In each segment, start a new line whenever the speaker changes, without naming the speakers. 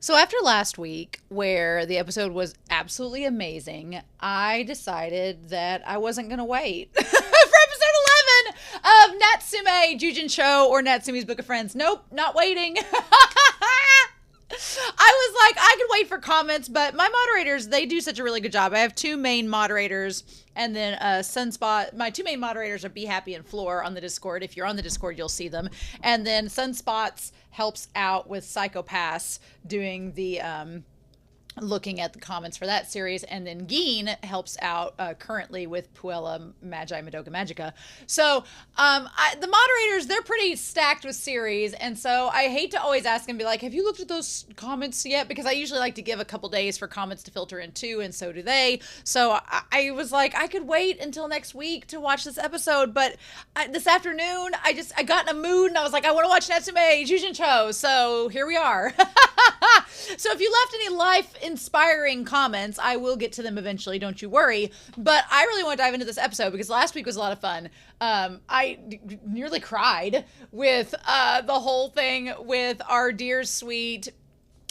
So after last week, where the episode was absolutely amazing, I decided that I wasn't going to wait for episode 11 of Natsume Yujin-Cho or Natsume's Book of Friends. Nope, not waiting. I was like, I could wait for comments, but my moderators, they do such a really good job. I have two main moderators, and then Sunspot. My two main moderators are Be Happy and Floor on the Discord. If you're on the Discord, you'll see them. And then Sunspots helps out with Psychopaths doing the looking at the comments for that series, and then Geen helps out currently with Puella Magi Madoka Magica. So the moderators, they're pretty stacked with series, and so I hate to always ask and be like, have you looked at those comments yet? Because I usually like to give a couple days for comments to filter in too, and so do they. So I was like, I could wait until next week to watch this episode, but this afternoon I got in a mood and I was like, I want to watch Natsume Yujin-Cho, so here we are. So if you left any life-inspiring comments, I will get to them eventually, don't you worry. But I really want to dive into this episode because last week was a lot of fun. I nearly cried with the whole thing with our dear sweet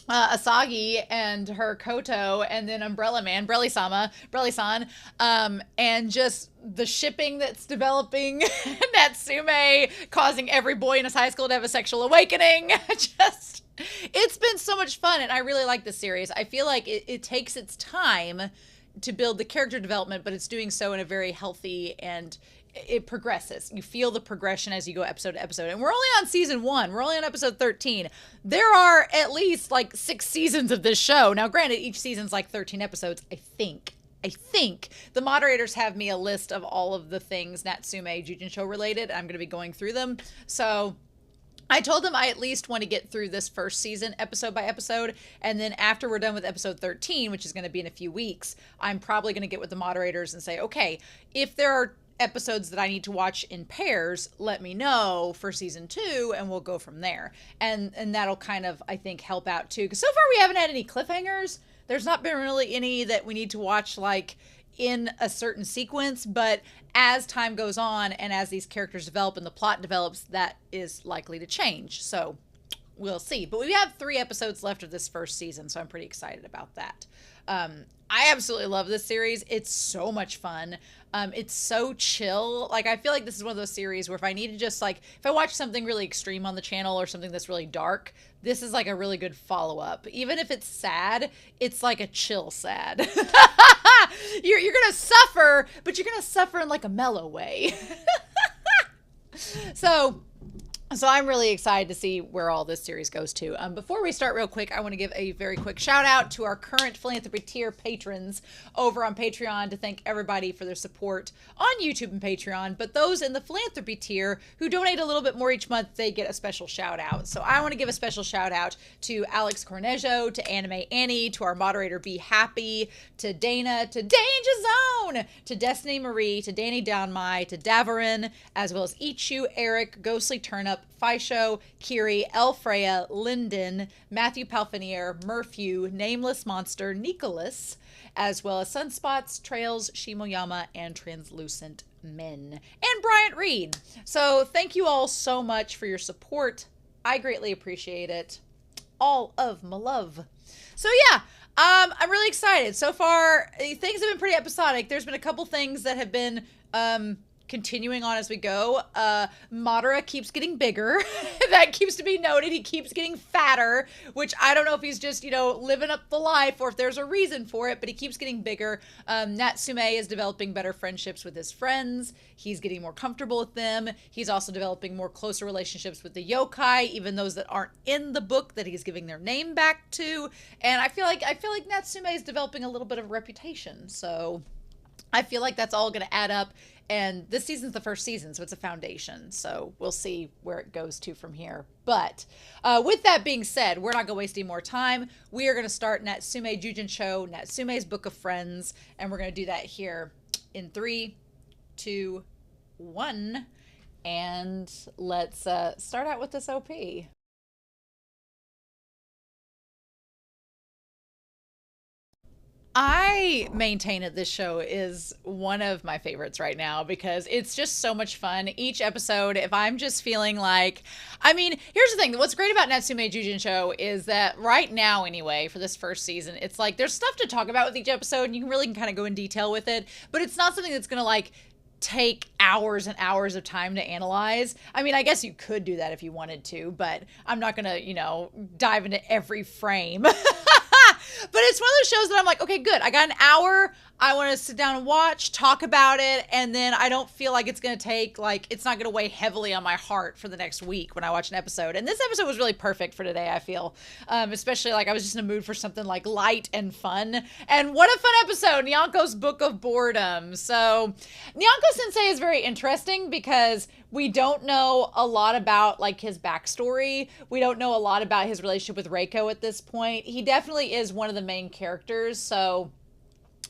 Asagi and her Koto, and then Umbrella Man, Brelly-san, and just the shipping that's developing, Natsume causing every boy in his high school to have a sexual awakening. It's been so much fun, and I really like this series. I feel like it takes its time to build the character development, but it's doing so in a very healthy, and it progresses. You feel the progression as you go episode to episode. And we're only on season 1. We're only on episode 13. There are at least like 6 seasons of this show. Now, granted, each season's like 13 episodes, I think. The moderators have me a list of all of the things Natsume Yujin-Cho related. I'm going to be going through them. So I told them I at least want to get through this first season episode by episode, and then after we're done with episode 13, which is going to be in a few weeks, I'm probably going to get with the moderators and say, okay, if there are episodes that I need to watch in pairs, let me know for season 2, and we'll go from there. And that'll kind of, I think, help out too, because so far we haven't had any cliffhangers. There's not been really any that we need to watch like in a certain sequence, but as time goes on and as these characters develop and the plot develops, that is likely to change. So we'll see. But we have 3 episodes left of this first season, so I'm pretty excited about that. I absolutely love this series. It's so much fun. It's so chill. Like, I feel like this is one of those series where if I need to just like, if I watch something really extreme on the channel or something that's really dark, this is like a really good follow-up. Even if it's sad, it's like a chill sad. You're gonna suffer, but you're gonna suffer in like a mellow way. So I'm really excited to see where all this series goes to. Before we start real quick, I want to give a very quick shout out to our current philanthropy tier patrons over on Patreon to thank everybody for their support on YouTube and Patreon. But those in the philanthropy tier who donate a little bit more each month, they get a special shout out. So I want to give a special shout out to Alex Cornejo, to Anime Annie, to our moderator Be Happy, to Dana, to Danger Zone, to Destiny Marie, to Danny Downmy, to Davarin, as well as Ichu, Eric, Ghostly Turnip, Fisho, Kiri, Elfreya, Linden, Matthew Palfinier, Murphew, Nameless Monster, Nicholas, as well as Sunspots, Trails, Shimoyama, and Translucent Men, and Bryant Reed. So thank you all so much for your support. I greatly appreciate it. All of my love. So yeah, I'm really excited. So far, things have been pretty episodic. There's been a couple things that have been continuing on as we go. Madara keeps getting bigger. That keeps to be noted. He keeps getting fatter, which I don't know if he's just, living up the life or if there's a reason for it, but he keeps getting bigger. Natsume is developing better friendships with his friends. He's getting more comfortable with them. He's also developing more closer relationships with the yokai, even those that aren't in the book that he's giving their name back to. And I feel like Natsume is developing a little bit of a reputation. So I feel like that's all going to add up. And this season's the first season, so it's a foundation. So we'll see where it goes to from here. But with that being said, we're not going to waste any more time. We are going to start Natsume Yujin-Cho, Natsume's Book of Friends, and we're going to do that here in 3, 2, 1. And let's start out with this OP. I maintain that this show is one of my favorites right now because it's just so much fun. Each episode, if I'm just feeling like, I mean, here's the thing. What's great about Natsume Yujin-Cho is that right now, anyway, for this first season, it's like there's stuff to talk about with each episode and you can really kind of go in detail with it, but it's not something that's going to like take hours and hours of time to analyze. I mean, I guess you could do that if you wanted to, but I'm not going to, dive into every frame. But it's one of those shows that I'm like, okay, good. I got an hour. I want to sit down and watch, talk about it. And then I don't feel like it's going to take, like, it's not going to weigh heavily on my heart for the next week when I watch an episode. And this episode was really perfect for today, I feel. Especially, like, I was just in a mood for something, like, light and fun. And what a fun episode, Nyanko's Book of Boredom. So, Nyanko-sensei is very interesting because we don't know a lot about, like, his backstory. We don't know a lot about his relationship with Reiko at this point. He definitely is one of the main characters, so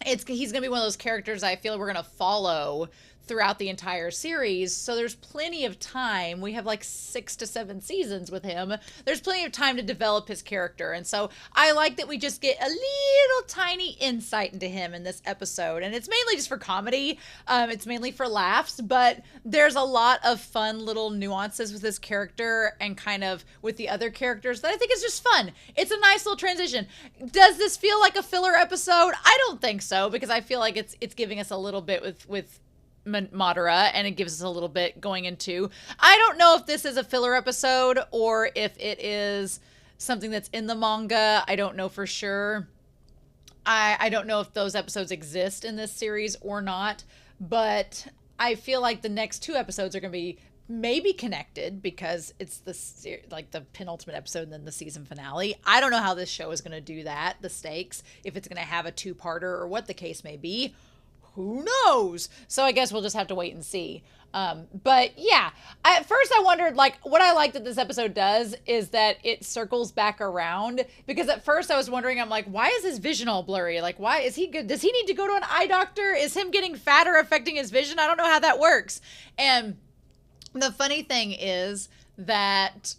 he's going to be one of those characters I feel we're going to follow throughout the entire series. So there's plenty of time. We have like 6 to 7 seasons with him. There's plenty of time to develop his character. And so I like that we just get a little tiny insight into him in this episode. And it's mainly just for comedy. It's mainly for laughs, but there's a lot of fun little nuances with this character and kind of with the other characters that I think is just fun. It's a nice little transition. Does this feel like a filler episode? I don't think so, because I feel like it's giving us a little bit with Madara, and it gives us a little bit going into, I don't know if this is a filler episode or if it is something that's in the manga. I don't know for sure. I don't know if those episodes exist in this series or not, but I feel like the next 2 episodes are going to be maybe connected because it's the penultimate episode and then the season finale. I don't know how this show is going to do that, the stakes, if it's going to have a 2-parter or what the case may be. Who knows? So I guess we'll just have to wait and see. But yeah, at first I wondered, like, what I like that this episode does is that it circles back around, because at first I was wondering, I'm like, why is his vision all blurry? Like, why is he good? Does he need to go to an eye doctor? Is him getting fatter affecting his vision? I don't know how that works. And the funny thing is that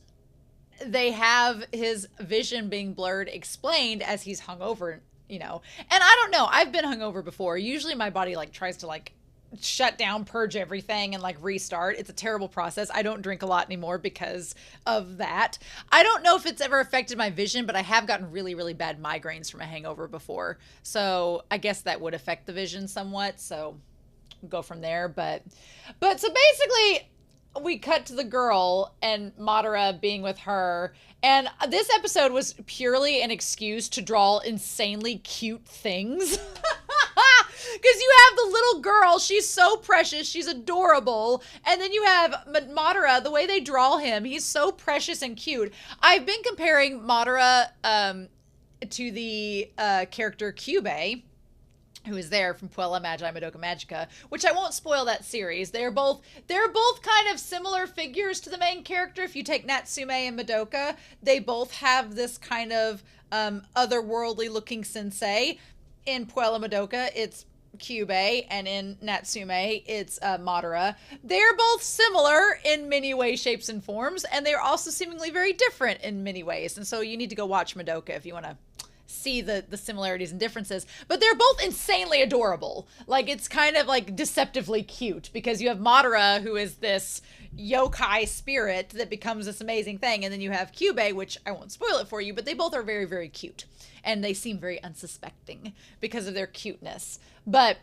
they have his vision being blurred explained as he's hungover, and I don't know. I've been hungover before. Usually my body like tries to like shut down, purge everything and like restart. It's a terrible process. I don't drink a lot anymore because of that. I don't know if it's ever affected my vision, but I have gotten really, really bad migraines from a hangover before. So I guess that would affect the vision somewhat. So we'll go from there. But so basically we cut to the girl and Madara being with her. And this episode was purely an excuse to draw insanely cute things. Because you have the little girl, she's so precious, she's adorable. And then you have Madara, the way they draw him, he's so precious and cute. I've been comparing Madara to the character Kyubey, who is there from Puella Magi Madoka Magica, which I won't spoil that series. They're both kind of similar figures to the main character. If you take Natsume and Madoka, they both have this kind of otherworldly looking sensei. In Puella Madoka, it's Kyubey, and in Natsume, it's Madara. They're both similar in many ways, shapes, and forms, and they're also seemingly very different in many ways. And so you need to go watch Madoka if you want to see the similarities and differences, but they're both insanely adorable. Like, it's kind of like deceptively cute, because you have Madara, who is this yokai spirit that becomes this amazing thing, and then you have Kyubey, which I won't spoil it for you, but they both are very, very cute, and they seem very unsuspecting because of their cuteness. But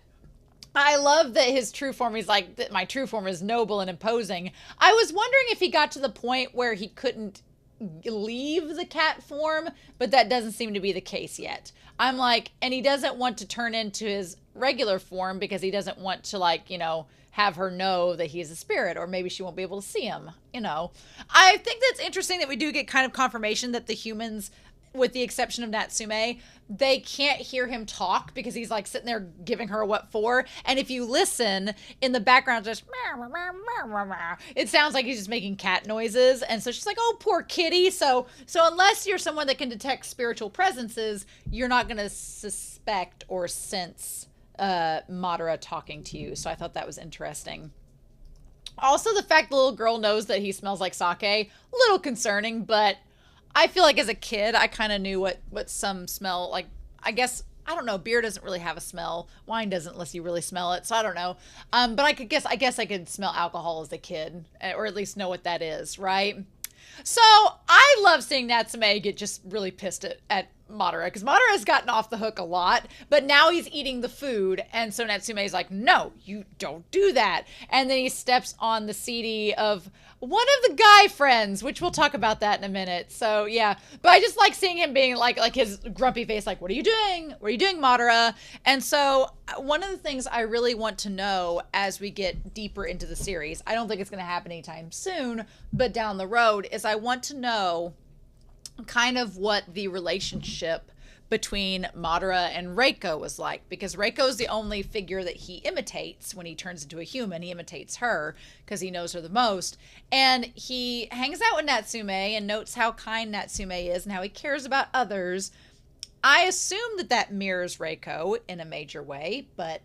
I love that his true form, he's like, that my true form is noble and imposing. I was wondering if he got to the point where he couldn't leave the cat form, but that doesn't seem to be the case yet. I'm like, and he doesn't want to turn into his regular form because he doesn't want to, like, have her know that he's a spirit, or maybe she won't be able to see him. I think that's interesting that we do get kind of confirmation that the humans, with the exception of Natsume, they can't hear him talk because he's like sitting there giving her a what for. And if you listen in the background, just it sounds like he's just making cat noises. And so she's like, oh, poor kitty. So unless you're someone that can detect spiritual presences, you're not going to suspect or sense Madara talking to you. So I thought that was interesting. Also, the fact the little girl knows that he smells like sake, a little concerning, but I feel like as a kid, I kind of knew what some smell like. I guess I don't know. Beer doesn't really have a smell. Wine doesn't unless you really smell it. So I don't know. But I guess I could smell alcohol as a kid, or at least know what that is, right? So I love seeing Natsume get just really pissed at Madara, because Madara has gotten off the hook a lot, but now he's eating the food, and so Natsume's like, no, you don't do that. And then he steps on the CD of one of the guy friends, which we'll talk about that in a minute. So yeah, but I just like seeing him being like his grumpy face, like, what are you doing? What are you doing, Madara? And so one of the things I really want to know as we get deeper into the series, I don't think it's going to happen anytime soon, but down the road, is I want to know kind of what the relationship between Madara and Reiko was like, because Reiko is the only figure that he imitates when he turns into a human. He imitates her because he knows her the most, and he hangs out with Natsume and notes how kind Natsume is and how he cares about others. I assume that that mirrors Reiko in a major way, but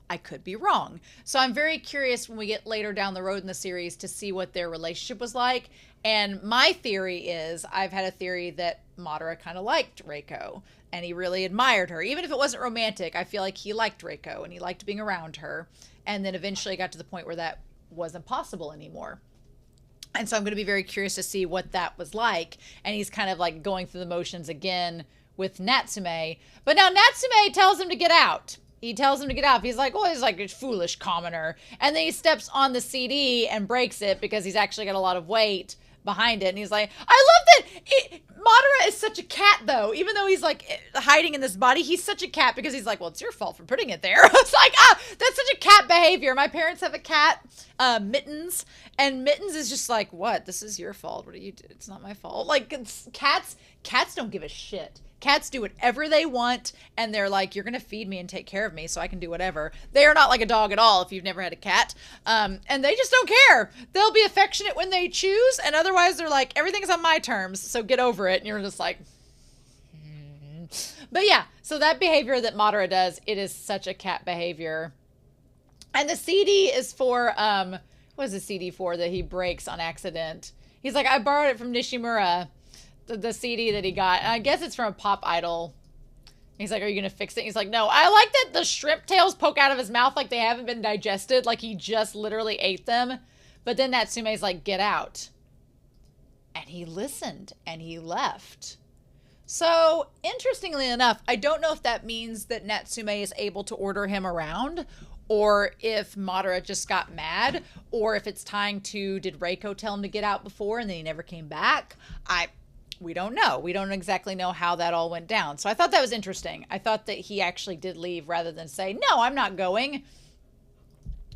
I could be wrong. So I'm very curious when we get later down the road in the series to see what their relationship was like. And my theory is, I've had a theory that Madara kind of liked Reiko and he really admired her. Even if it wasn't romantic, I feel like he liked Reiko and he liked being around her. And then eventually got to the point where that wasn't possible anymore. And so I'm going to be very curious to see what that was like. And he's kind of like going through the motions again with Natsume. But now Natsume tells him to get out. He tells him to get out. He's like, oh, he's like a foolish commoner. And then he steps on the CD and breaks it because he's actually got a lot of weight behind it. And he's like, I love that Madara is such a cat, though. Even though he's like hiding in this body, he's such a cat because he's like, well, it's your fault for putting it there. It's like, that's such a cat behavior. My parents have a cat, Mittens, and Mittens is just like, what? This is your fault. What do you do? It's not my fault. Like, cats don't give a shit. Cats do whatever they want, and they're like, you're going to feed me and take care of me so I can do whatever. They are not like a dog at all if you've never had a cat. And they just don't care. They'll be affectionate when they choose, and otherwise they're like, everything's on my terms, so get over it. And you're just like, But yeah, so that behavior that Madara does, it is such a cat behavior. And the CD is for, what is the CD for that he breaks on accident? He's like, I borrowed it from Nishimura. The CD that he got, and I guess it's from a pop idol. He's like, are you gonna fix it? He's like, no. I like that the shrimp tails poke out of his mouth like they haven't been digested, like he just literally ate them. But then Natsume's like, get out. And he listened and he left. So interestingly enough, I don't know if that means that Natsume is able to order him around, or if Madara just got mad, or if it's tying to, did Reiko tell him to get out before and then he never came back? We don't know. We don't exactly know how that all went down. So I thought that was interesting. I thought that he actually did leave rather than say, no, I'm not going.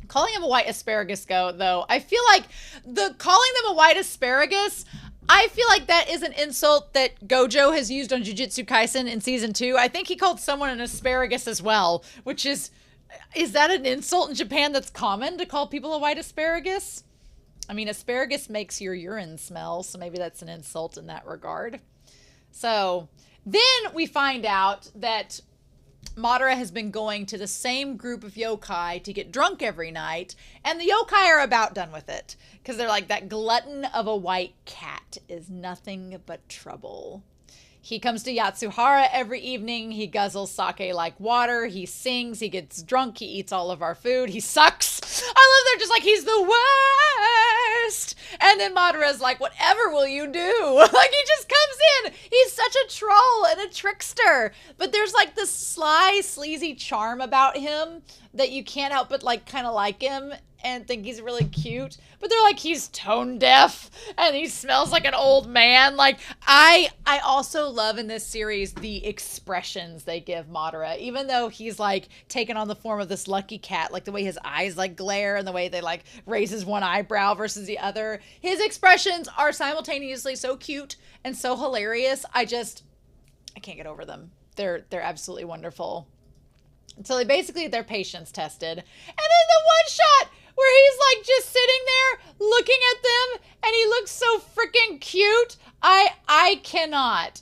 Calling him a white asparagus, though, I feel like calling them a white asparagus, I feel like that is an insult that Gojo has used on Jujutsu Kaisen in season 2. I think he called someone an asparagus as well, which is that an insult in Japan that's common to call people a white asparagus? I mean, asparagus makes your urine smell, so maybe that's an insult in that regard. So then we find out that Madara has been going to the same group of yokai to get drunk every night, and the yokai are about done with it, because they're like, that glutton of a white cat is nothing but trouble. He comes to Yatsuhara every evening. He guzzles sake like water. He sings. He gets drunk. He eats all of our food. He sucks. I love they're just like, he's the worst. And then Madara's like, whatever will you do? Like, he just comes in. He's such a troll and a trickster. But there's like this sly, sleazy charm about him that you can't help but like kind of like him and think he's really cute. But they're like, he's tone deaf and he smells like an old man. Like, I also love in this series the expressions they give Madara, even though he's like taken on the form of this lucky cat, like the way his eyes like glare and the way they like raises one eyebrow versus the other. His expressions are simultaneously so cute and so hilarious. I can't get over them. They're absolutely wonderful. So they basically, their patience tested. And then the one shot where he's like just sitting there looking at them and he looks so freaking cute. I can't.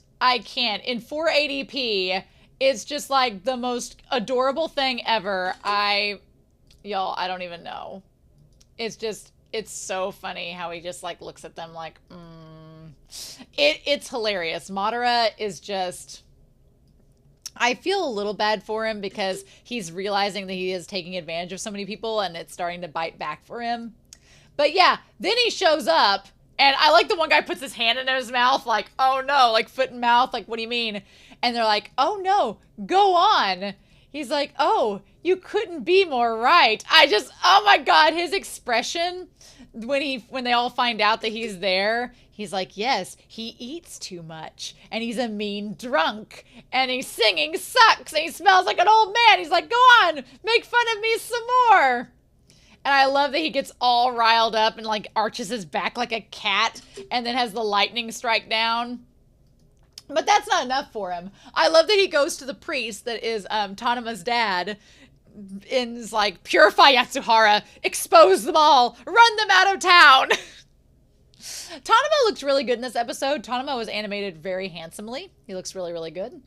In 480p, it's just like the most adorable thing ever. Y'all, I don't even know. It's so funny how he just like looks at them like, it's hilarious. Madara is just, I feel a little bad for him because he's realizing that he is taking advantage of so many people and it's starting to bite back for him. But yeah, then he shows up and I like the one guy puts his hand in his mouth like, oh no, like foot and mouth, like what do you mean? And they're like, oh no, go on. He's like, oh, you couldn't be more right. Oh my God, his expression when they all find out that he's there, he's like, yes, he eats too much and he's a mean drunk and he's singing sucks and he smells like an old man. He's like, go on, make fun of me some more. And I love that he gets all riled up and like arches his back like a cat and then has the lightning strike down. But that's not enough for him. I love that he goes to the priest that is Tanema's dad and is like, purify Yatsuhara, expose them all, run them out of town. Tanema looks really good in this episode. Tanema was animated very handsomely. He looks really, really good.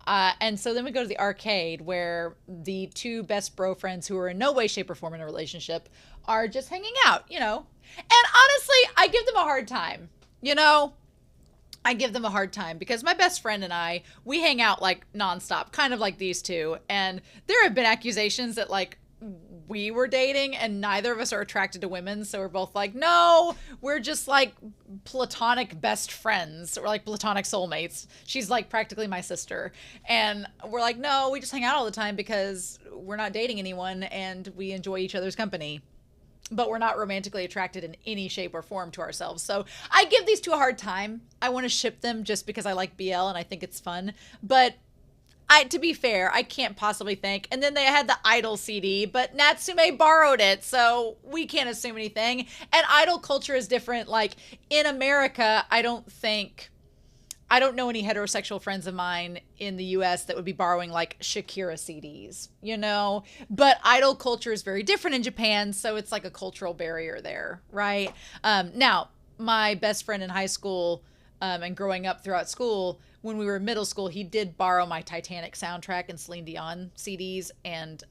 And so then we go to the arcade where the two best bro friends who are in no way, shape, or form in a relationship are just hanging out, you know. And honestly, I give them a hard time, you know. I give them a hard time because my best friend and I, we hang out like nonstop, kind of like these two. And there have been accusations that like we were dating and neither of us are attracted to women. So we're both like, no, we're just like platonic best friends. We're like platonic soulmates. She's like practically my sister. And we're like, no, we just hang out all the time because we're not dating anyone and we enjoy each other's company. But we're not romantically attracted in any shape or form to ourselves. So I give these two a hard time. I want to ship them just because I like BL and I think it's fun. But to be fair, I can't possibly think. And then they had the Idol CD, but Natsume borrowed it, so we can't assume anything. And idol culture is different. Like in America, I don't know any heterosexual friends of mine in the US that would be borrowing like Shakira CDs, you know, but idol culture is very different in Japan. So it's like a cultural barrier there. Right. Now my best friend in high school, and growing up throughout school, when we were in middle school, he did borrow my Titanic soundtrack and Celine Dion CDs. And,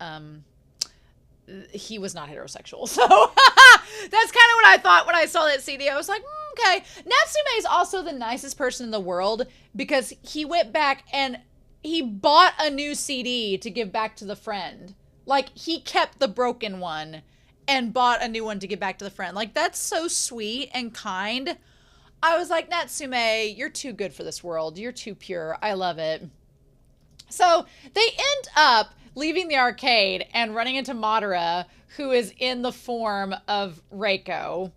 he was not heterosexual. So that's kind of what I thought when I saw that CD. I was like, okay. Natsume is also the nicest person in the world because he went back and he bought a new CD to give back to the friend. Like he kept the broken one and bought a new one to give back to the friend. Like that's so sweet and kind. I was like, Natsume, you're too good for this world. You're too pure. I love it. So they end up leaving the arcade and running into Madara, who is in the form of Reiko.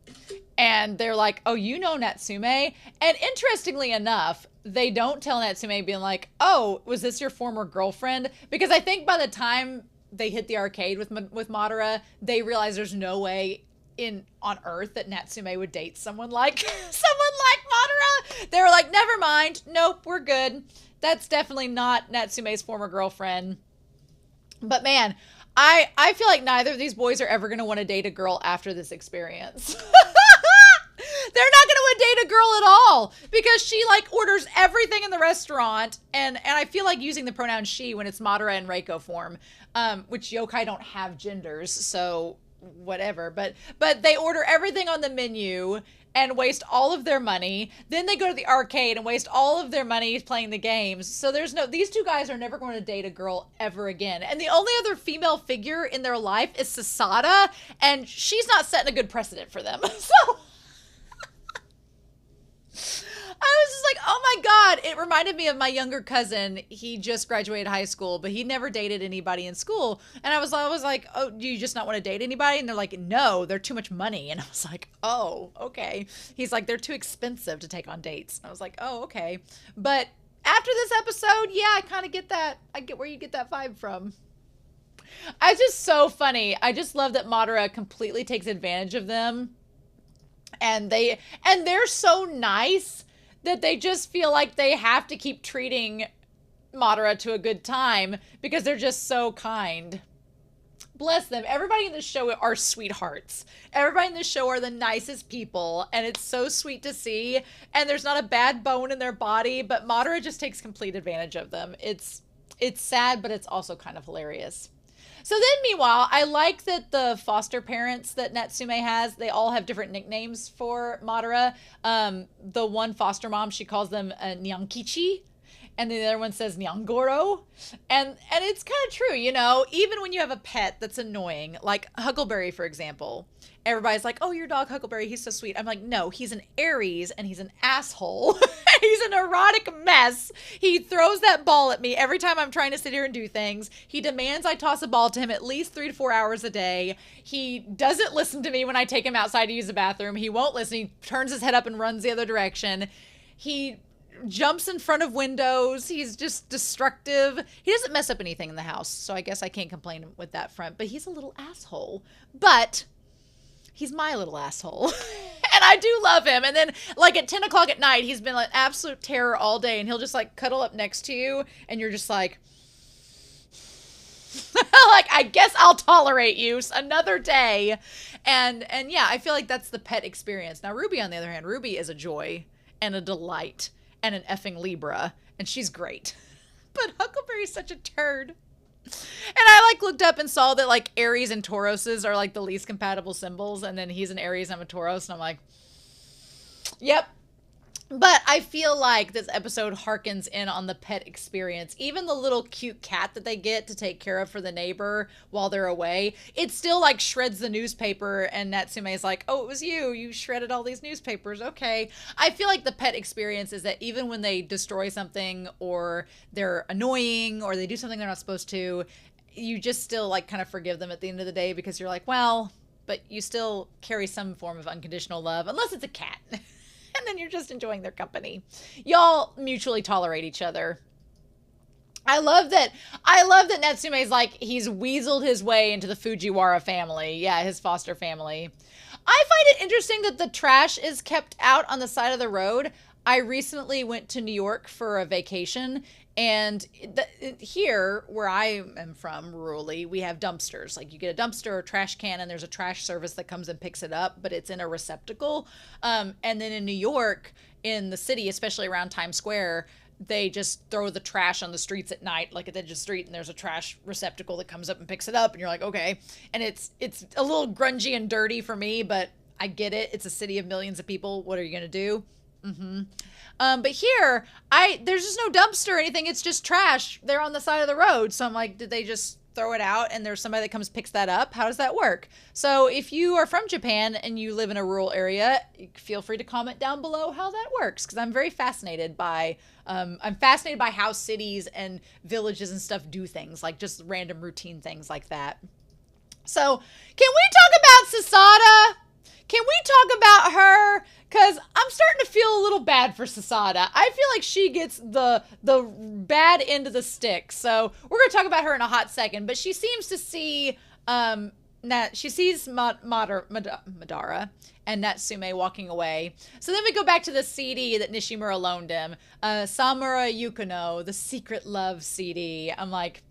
And they're like, oh, you know Natsume? And interestingly enough, they don't tell Natsume being like, oh, was this your former girlfriend? Because I think by the time they hit the arcade with Madara, they realize there's no way on Earth that Natsume would date someone like Madara. They were like, never mind. Nope, we're good. That's definitely not Natsume's former girlfriend. But man, I feel like neither of these boys are ever going to want to date a girl after this experience. They're not going to want to date a girl at all because she like orders everything in the restaurant. And I feel like using the pronoun she when it's Madara and Reiko form, which yokai don't have genders. So whatever, but they order everything on the menu and waste all of their money. Then they go to the arcade and waste all of their money playing the games. So these two guys are never going to date a girl ever again. And the only other female figure in their life is Sasada, and she's not setting a good precedent for them. So I was just like, oh my God, it reminded me of my younger cousin. He just graduated high school, but he never dated anybody in school. And I was like, oh, do you just not want to date anybody? And they're like, no, they're too much money. And I was like, oh, okay. He's like, they're too expensive to take on dates. And I was like, oh, okay. But after this episode, yeah, I kind of get that. I get where you get that vibe from. It's just so funny. I just love that Madara completely takes advantage of them. And they're so nice that they just feel like they have to keep treating Madara to a good time because they're just so kind. Bless them. Everybody in this show are sweethearts. Everybody in this show are the nicest people, and it's so sweet to see. And there's not a bad bone in their body, but Madara just takes complete advantage of them. It's sad, but it's also kind of hilarious. So then, meanwhile, I like that the foster parents that Natsume has, they all have different nicknames for Madara. The one foster mom, she calls them Nyankichi. and the other one says Nyangoro. And it's kind of true, you know, even when you have a pet that's annoying, like Huckleberry, for example. Everybody's like, oh, your dog Huckleberry, he's so sweet. I'm like, no, he's an Aries and he's an asshole. He's an erotic mess. He throws that ball at me every time I'm trying to sit here and do things. He demands I toss a ball to him at least 3 to 4 hours a day. He doesn't listen to me when I take him outside to use the bathroom. He won't listen. He turns his head up and runs the other direction. He jumps in front of windows. He's just destructive. He doesn't mess up anything in the house, so I guess I can't complain with that front. But he's a little asshole. But he's my little asshole. And I do love him. And then, like, at 10 o'clock at night, he's been like absolute terror all day. And he'll just, like, cuddle up next to you. And you're just like, like, I guess I'll tolerate you another day. And yeah, I feel like that's the pet experience. Now, Ruby, on the other hand, Ruby is a joy and a delight and an effing Libra. And she's great. But Huckleberry's such a turd. And I like looked up and saw that like Aries and Tauroses are like the least compatible symbols, and then he's an Aries, I'm a Taurus, and I'm like, yep. But I feel like this episode harkens in on the pet experience. Even the little cute cat that they get to take care of for the neighbor while they're away, it still like shreds the newspaper, and Natsume is like, oh, it was you. You shredded all these newspapers. Okay. I feel like the pet experience is that even when they destroy something or they're annoying or they do something they're not supposed to, you just still like kind of forgive them at the end of the day because you're like, well, but you still carry some form of unconditional love, unless it's a cat. And then you're just enjoying their company. Y'all mutually tolerate each other. I love that Natsume's like, he's weaseled his way into the Fujiwara family. Yeah, his foster family. I find it interesting that the trash is kept out on the side of the road. I recently went to New York for a vacation, and here, where I am from, rurally, we have dumpsters. Like, you get a dumpster or a trash can, and there's a trash service that comes and picks it up, but it's in a receptacle. And then in New York, in the city, especially around Times Square, they just throw the trash on the streets at night, like at the edge of the street, and there's a trash receptacle that comes up and picks it up, and you're like, okay. And it's a little grungy and dirty for me, but I get it. It's a city of millions of people. What are you going to do? But here, there's just no dumpster or anything. It's just trash. They're on the side of the road. So I'm like, did they just throw it out and there's somebody that comes picks that up? How does that work? So if you are from Japan and you live in a rural area, feel free to comment down below how that works, because I'm very fascinated by how cities and villages and stuff do things, like just random routine things like that. So can we talk about Sasada? Can we talk about her? Because I'm starting to feel a little bad for Sasada. I feel like she gets the bad end of the stick. So we're going to talk about her in a hot second. But she seems to see she sees Madara and Natsume walking away. So then we go back to the CD that Nishimura loaned him. Samura Yukono, the Secret Love CD. I'm like,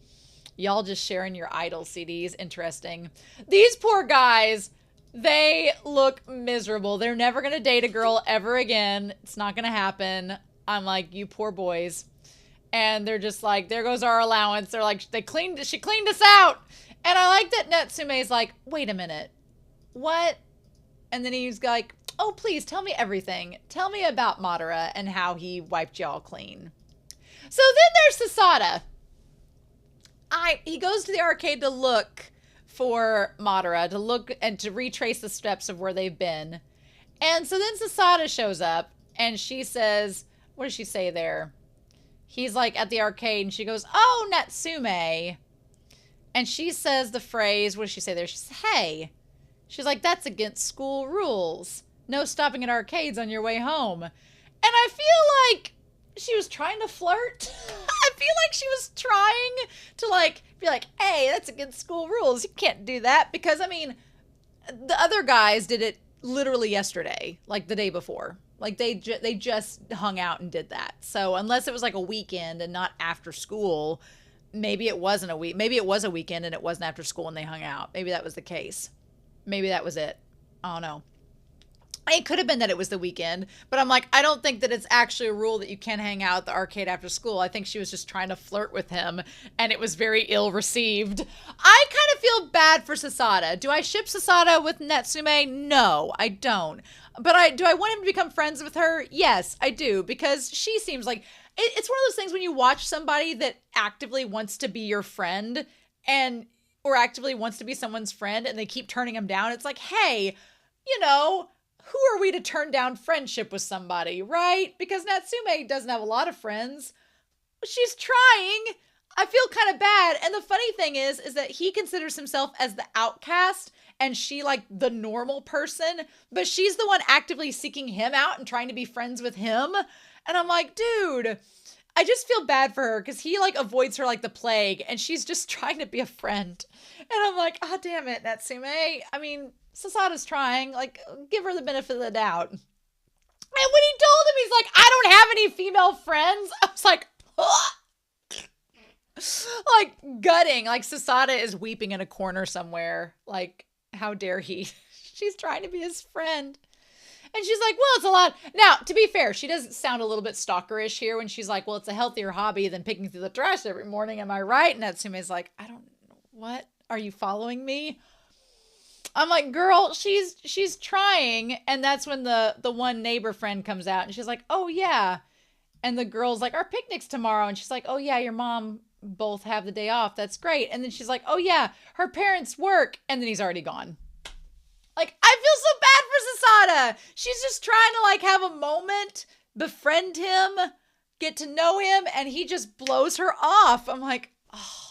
y'all just sharing your idol CDs. Interesting. These poor guys, they look miserable. They're never going to date a girl ever again. It's not going to happen. I'm like, you poor boys. And they're just like, there goes our allowance. They're like, she cleaned us out. And I like that Natsume's like, wait a minute. What? And then he's like, oh, please tell me everything. Tell me about Madara and how he wiped y'all clean. So then there's Sasada. He goes to the arcade to look for Madara, to look and to retrace the steps of where they've been. And so then Sasada shows up and she says, what does she say there? He's like at the arcade and she goes, oh, Natsume. And she says the phrase, what does she say there? She says, hey. She's like, that's against school rules. No stopping at arcades on your way home. And I feel like she was trying to flirt. I feel like she was trying to like be like, hey, that's against school rules. You can't do that. Because I mean, the other guys did it literally yesterday, like the day before. Like they just hung out and did that. So unless it was like a weekend and not after school, maybe it wasn't a week. Maybe it was a weekend and it wasn't after school and they hung out. Maybe that was the case. Maybe that was it. I don't know. It could have been that it was the weekend, but I'm like, I don't think that it's actually a rule that you can't hang out at the arcade after school. I think she was just trying to flirt with him, and it was very ill received. I kind of feel bad for Sasada. Do I ship Sasada with Natsume? No, I don't. But do I want him to become friends with her? Yes, I do, because she seems like, it's one of those things when you watch somebody that actively wants to be your friend or actively wants to be someone's friend and they keep turning them down. It's like, hey, who are we to turn down friendship with somebody, right? Because Natsume doesn't have a lot of friends. She's trying. I feel kind of bad. And the funny thing is that he considers himself as the outcast and she like the normal person, but she's the one actively seeking him out and trying to be friends with him. And I'm like, dude, I just feel bad for her because he like avoids her like the plague and she's just trying to be a friend. And I'm like, oh, damn it, Natsume. I mean, Sasada's trying, like, give her the benefit of the doubt. And when he told him, he's like, I don't have any female friends. I was like, like gutting, like Sasada is weeping in a corner somewhere. Like, how dare he? She's trying to be his friend. And she's like, well, it's a lot. Now, to be fair, she does sound a little bit stalkerish here when she's like, well, it's a healthier hobby than picking through the trash every morning. Am I right? And Natsume's like, I don't know. What? Are you following me? I'm like, girl, she's trying. And that's when the one neighbor friend comes out and she's like, oh, yeah. And the girl's like, our picnic's tomorrow. And she's like, oh, yeah, your mom both have the day off. That's great. And then she's like, oh, yeah, her parents work. And then he's already gone. Like, I feel so bad for Sasada. She's just trying to, like, have a moment, befriend him, get to know him, and he just blows her off. I'm like, oh.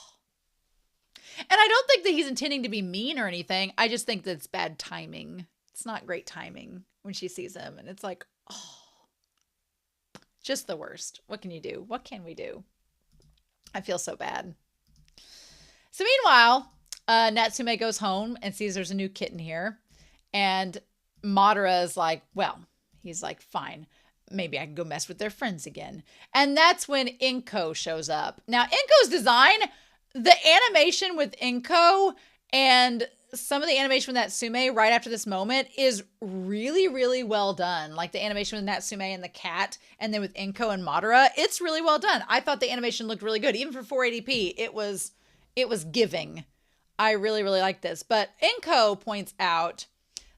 And I don't think that he's intending to be mean or anything. I just think that it's bad timing. It's not great timing when she sees him. And it's like, oh, just the worst. What can you do? What can we do? I feel so bad. So meanwhile, Natsume goes home and sees there's a new kitten here. And Madara is like, well, he's like, fine, maybe I can go mess with their friends again. And that's when Inko shows up. Now, Inko's design, the animation with Inko and some of the animation with Natsume right after this moment is really, really well done. Like the animation with Natsume and the cat, and then with Inko and Madara, it's really well done. I thought the animation looked really good. Even for 480p, it was giving. I really, really like this. But Inko points out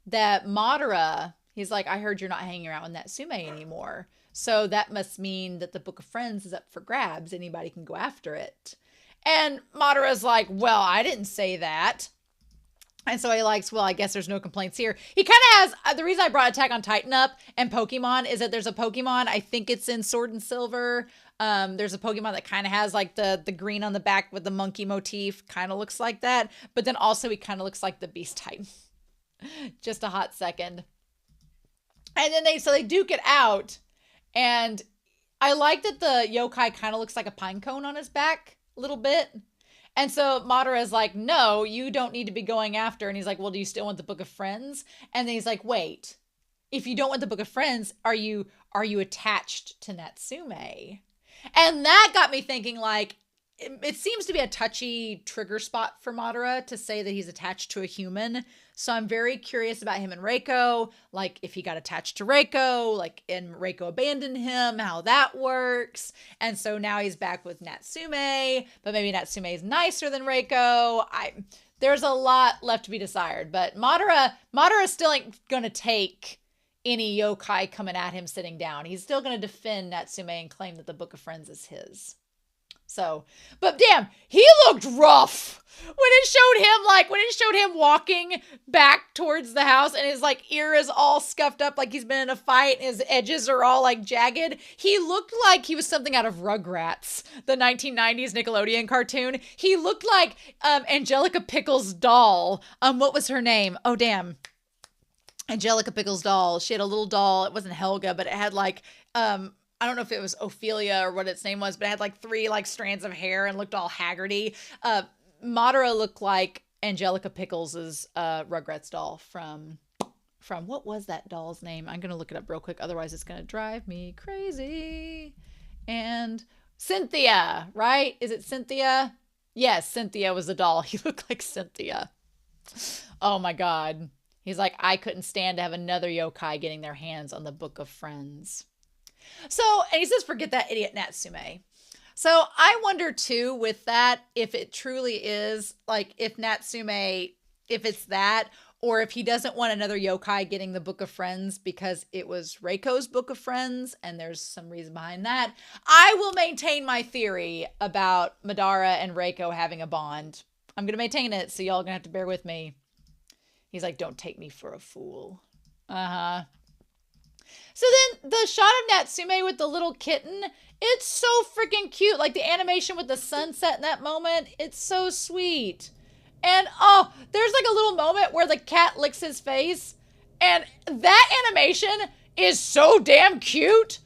that Madara, he's like, I heard you're not hanging around with Natsume anymore. So that must mean that the Book of Friends is up for grabs. Anybody can go after it. And Madara's like, well, I didn't say that. And so he likes, well, I guess there's no complaints here. He kind of has, the reason I brought Attack on Titan up and Pokemon is that there's a Pokemon, I think it's in Sword and Silver. There's a Pokemon that kind of has like the green on the back with the monkey motif, kind of looks like that. But then also he kind of looks like the Beast Titan. Just a hot second. And then they duke it out. And I like that the yokai kind of looks like a pine cone on his back a little bit. And so Madara is like, no, you don't need to be going after. And he's like, well, do you still want the Book of Friends? And then he's like, wait, if you don't want the Book of Friends, are you attached to Natsume? And that got me thinking, like, it seems to be a touchy trigger spot for Madara to say that he's attached to a human. So I'm very curious about him and Reiko, like if he got attached to Reiko, like and Reiko abandoned him, how that works. And so now he's back with Natsume, but maybe Natsume is nicer than Reiko. There's a lot left to be desired, but Madara still ain't going to take any yokai coming at him sitting down. He's still going to defend Natsume and claim that the Book of Friends is his. So, but damn, he looked rough when it showed him walking back towards the house and his like ear is all scuffed up like he's been in a fight and his edges are all like jagged. He looked like he was something out of Rugrats, the 1990s Nickelodeon cartoon. He looked like Angelica Pickles' doll. What was her name? Oh, damn. Angelica Pickles' doll. She had a little doll. It wasn't Helga, but it had like, I don't know if it was Ophelia or what its name was, but it had like 3 like strands of hair and looked all haggardy. Madara looked like Angelica Pickles' Rugrats doll from what was that doll's name? I'm going to look it up real quick. Otherwise it's going to drive me crazy. And Cynthia, right? Is it Cynthia? Yes, Cynthia was the doll. He looked like Cynthia. Oh my God. He's like, I couldn't stand to have another yokai getting their hands on the Book of Friends. So, and he says, forget that idiot Natsume. So I wonder too with that, if it truly is like if Natsume, if it's that, or if he doesn't want another yokai getting the Book of Friends because it was Reiko's Book of Friends, and there's some reason behind that. I will maintain my theory about Madara and Reiko having a bond. I'm going to maintain it, so y'all are going to have to bear with me. He's like, don't take me for a fool. Uh-huh. So then the shot of Natsume with the little kitten, it's so freaking cute. Like the animation with the sunset in that moment, it's so sweet. And oh, there's like a little moment where the cat licks his face, and that animation is so damn cute.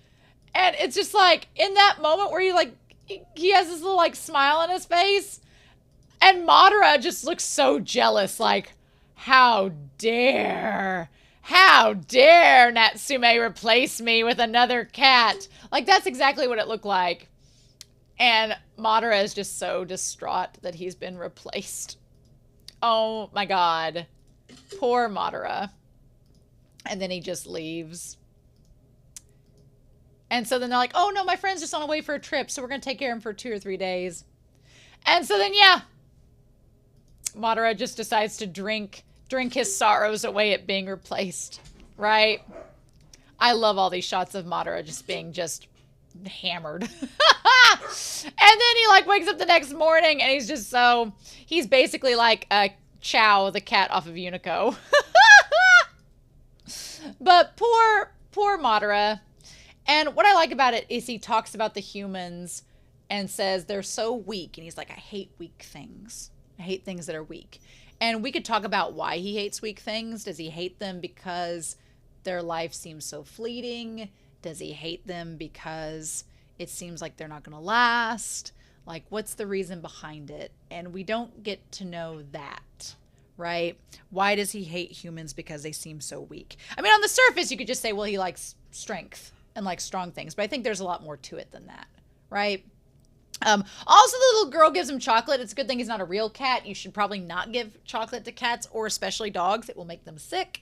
And it's just like in that moment where he has this little like smile on his face, and Madara just looks so jealous, like, how dare Natsume replace me with another cat? Like, that's exactly what it looked like. And Madara is just so distraught that he's been replaced. Oh my god. Poor Madara. And then he just leaves. And so then they're like, oh no, my friend's just on away for a trip, so we're going to take care of him for 2 or 3 days. And so then, yeah, Madara just decides to drink his sorrows away at being replaced, right? I love all these shots of Madara just being just hammered. And then he like wakes up the next morning and he's basically like Chow, the cat off of Unico. But poor Madara. And what I like about it is he talks about the humans and says they're so weak. And he's like, I hate weak things. I hate things that are weak. And we could talk about why he hates weak things. Does he hate them because their life seems so fleeting? Does he hate them because it seems like they're not going to last? Like, what's the reason behind it? And we don't get to know that, right? Why does he hate humans? Because they seem so weak. I mean, on the surface, you could just say, well, he likes strength and likes strong things. But I think there's a lot more to it than that, right? Also, the little girl gives him chocolate. It's a good thing he's not a real cat. You should probably not give chocolate to cats, or especially dogs. It will make them sick.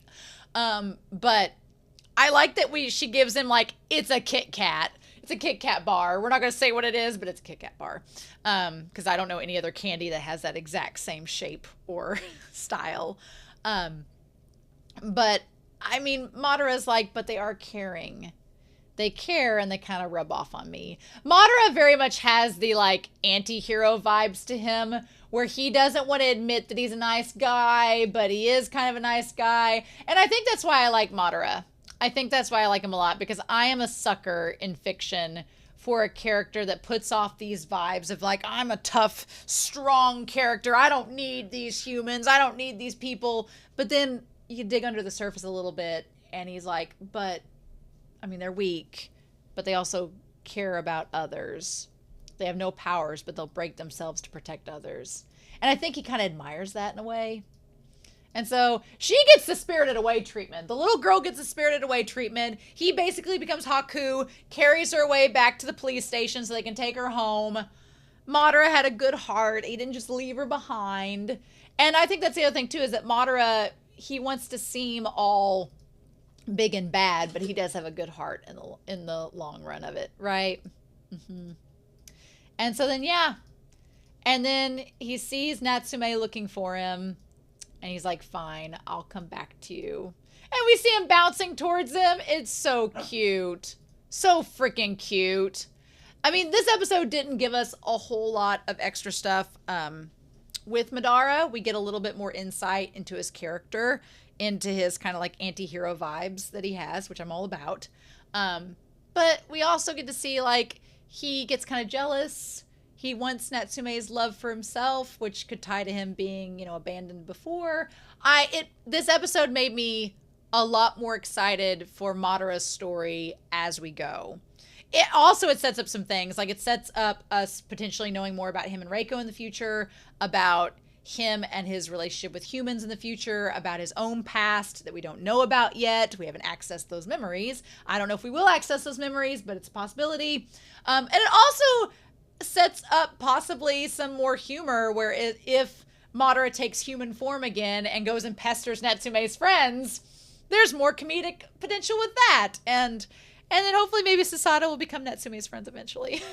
But I like that she gives him, like, it's a Kit Kat. It's a Kit Kat bar. We're not going to say what it is, but it's a Kit Kat bar. Because I don't know any other candy that has that exact same shape or style. But, I mean, Madara's like, but they are caring. They care and they kind of rub off on me. Madara very much has the like anti-hero vibes to him, where he doesn't want to admit that he's a nice guy, but he is kind of a nice guy. And I think that's why I like Madara. I think that's why I like him a lot, because I am a sucker in fiction for a character that puts off these vibes of like, I'm a tough, strong character. I don't need these humans. I don't need these people. But then you dig under the surface a little bit and he's like, but I mean, they're weak, but they also care about others. They have no powers, but they'll break themselves to protect others. And I think he kind of admires that in a way. And so she gets the Spirited Away treatment. The little girl gets the Spirited Away treatment. He basically becomes Haku, carries her away back to the police station so they can take her home. Madara had a good heart. He didn't just leave her behind. And I think that's the other thing, too, is that Madara, he wants to seem all big and bad, but he does have a good heart in the long run of it, right? Mm-hmm. And so then, yeah. And then he sees Natsume looking for him, and he's like, fine, I'll come back to you. And we see him bouncing towards him. It's so cute. So freaking cute. I mean, this episode didn't give us a whole lot of extra stuff with Madara. We get a little bit more insight into his character, into his kind of like anti-hero vibes that he has, which I'm all about. But we also get to see like he gets kind of jealous. He wants Natsume's love for himself, which could tie to him being, you know, abandoned before. This episode made me a lot more excited for Madara's story as we go. It sets up some things. Like, it sets up us potentially knowing more about him and Reiko in the future, about him and his relationship with humans in the future, about his own past that we don't know about yet. We haven't accessed those memories. I don't know if we will access those memories, but it's a possibility. And it also sets up possibly some more humor where if Madara takes human form again and goes and pesters Natsume's friends, there's more comedic potential with that. And then hopefully maybe Susato will become Natsume's friends eventually.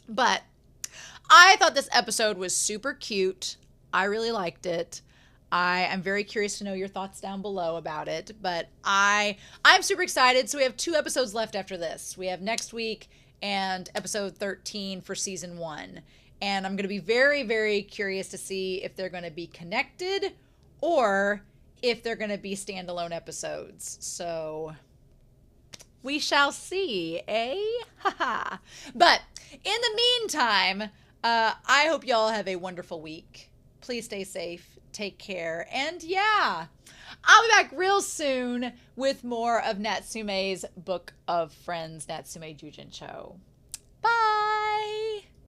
But I thought this episode was super cute. I really liked it. I am very curious to know your thoughts down below about it, but I'm super excited. So we have 2 episodes left after this. We have next week and episode 13 for season 1. And I'm going to be very, very curious to see if they're going to be connected or if they're going to be standalone episodes. So we shall see, eh? Haha. But in the meantime, I hope y'all have a wonderful week. Please stay safe. Take care. And yeah, I'll be back real soon with more of Natsume's Book of Friends, Natsume Yujin-Cho.